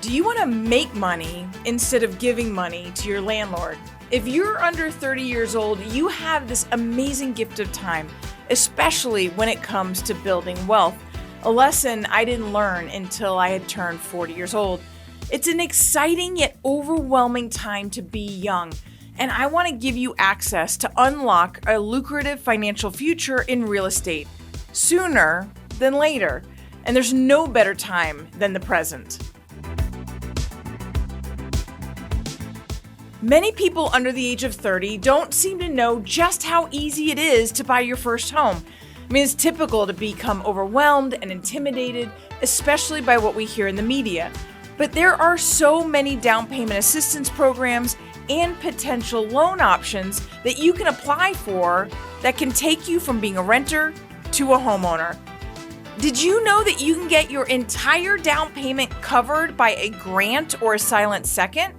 Do you want to make money instead of giving money to your landlord? If you're under 30 years old, you have this amazing gift of time, especially when it comes to building wealth. A lesson I didn't learn until I had turned 40 years old. It's an exciting yet overwhelming time to be young, and I want to give you access to unlock a lucrative financial future in real estate sooner than later. And there's no better time than the present. Many people under the age of 30 don't seem to know just how easy it is to buy your first home. I mean, it's typical to become overwhelmed and intimidated, especially by what we hear in the media. But there are so many down payment assistance programs and potential loan options that you can apply for that can take you from being a renter to a homeowner. Did you know that you can get your entire down payment covered by a grant or a silent second?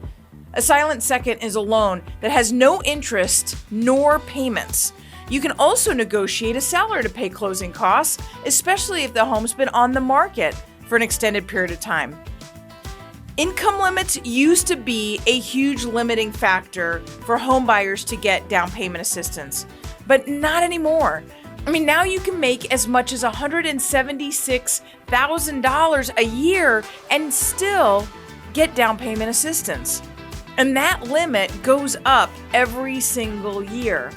A silent second is a loan that has no interest nor payments. You can also negotiate a seller to pay closing costs, especially if the home's been on the market for an extended period of time. Income limits used to be a huge limiting factor for home buyers to get down payment assistance, but not anymore. I mean, now you can make as much as $176,000 a year and still get down payment assistance. And that limit goes up every single year.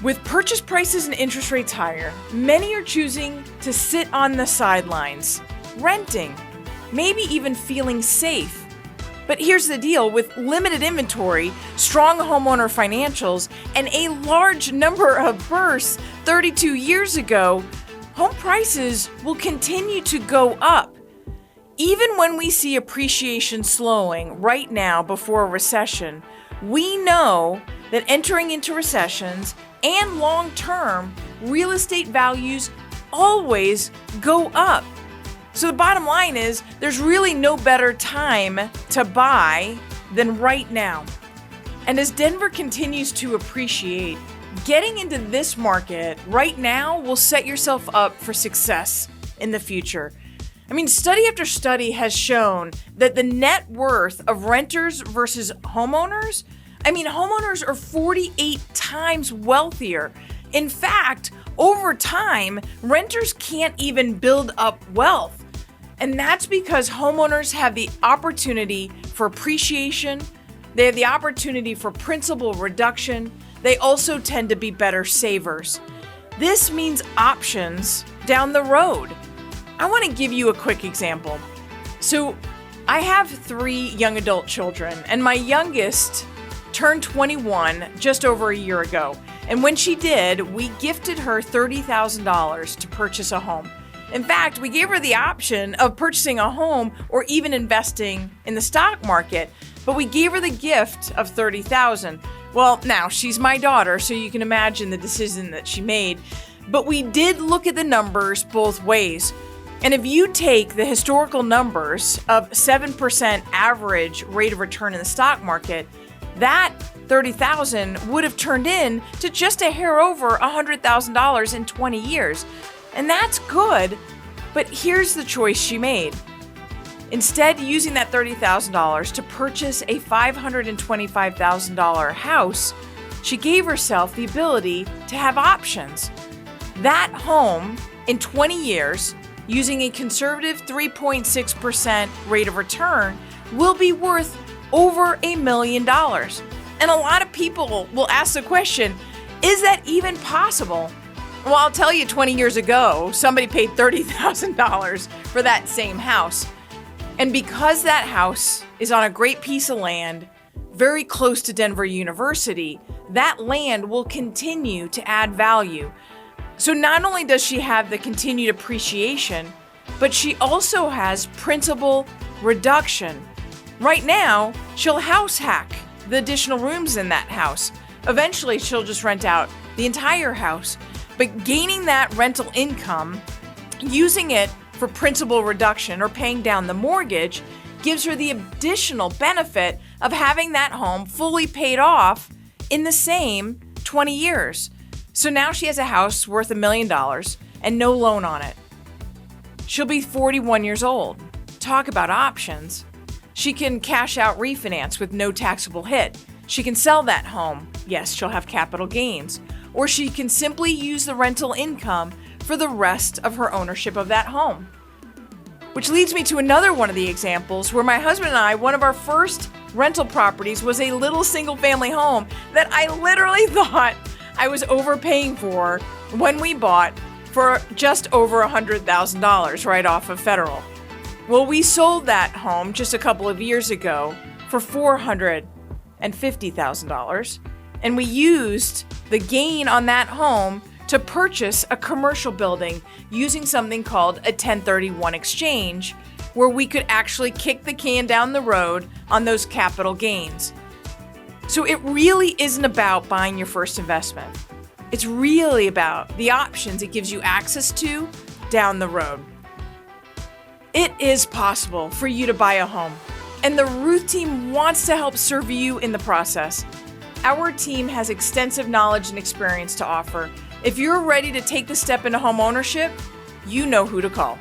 With purchase prices and interest rates higher, many are choosing to sit on the sidelines, renting, maybe even feeling safe. But here's the deal, with limited inventory, strong homeowner financials, and a large number of births 32 years ago, home prices will continue to go up. Even when we see appreciation slowing right now before a recession, we know that entering into recessions and long-term real estate values always go up. So the bottom line is there's really no better time to buy than right now. And as Denver continues to appreciate, getting into this market right now will set yourself up for success in the future. I mean, study after study has shown that the net worth of renters versus homeowners, homeowners are 48 times wealthier. In fact, over time, renters can't even build up wealth. And that's because homeowners have the opportunity for appreciation. They have the opportunity for principal reduction. They also tend to be better savers. This means options down the road. I want to give you a quick example. So I have 3 young adult children, and my youngest turned 21 just over a year ago. And when she did, we gifted her $30,000 to purchase a home. In fact, we gave her the option of purchasing a home or even investing in the stock market, but we gave her the gift of $30,000. Well, now she's my daughter, so you can imagine the decision that she made. But we did look at the numbers both ways. And if you take the historical numbers of 7% average rate of return in the stock market, that $30,000 would have turned in to just a hair over $100,000 in 20 years. And that's good, but here's the choice she made. Instead, using that $30,000 to purchase a $525,000 house, she gave herself the ability to have options. That home, in 20 years, using a conservative 3.6% rate of return, will be worth over $1 million. And a lot of people will ask the question, is that even possible? Well, I'll tell you, 20 years ago, somebody paid $30,000 for that same house. And because that house is on a great piece of land, very close to Denver University, that land will continue to add value. So not only does she have the continued appreciation, but she also has principal reduction. Right now, she'll house hack the additional rooms in that house. Eventually, she'll just rent out the entire house. But gaining that rental income, using it for principal reduction or paying down the mortgage, gives her the additional benefit of having that home fully paid off in the same 20 years. So now she has a house worth $1 million and no loan on it. She'll be 41 years old. Talk about options. She can cash out refinance with no taxable hit. She can sell that home. Yes, she'll have capital gains. Or she can simply use the rental income for the rest of her ownership of that home. Which leads me to another one of the examples where my husband and I, one of our first rental properties was a little single-family home that I literally thought I was overpaying for when we bought for just over $100,000 right off of Federal. Well, we sold that home just a couple of years ago for $450,000, and we used the gain on that home to purchase a commercial building using something called a 1031 exchange, where we could actually kick the can down the road on those capital gains. So it really isn't about buying your first investment. It's really about the options it gives you access to down the road. It is possible for you to buy a home, and the Rueth team wants to help serve you in the process. Our team has extensive knowledge and experience to offer. If you're ready to take the step into home ownership, you know who to call.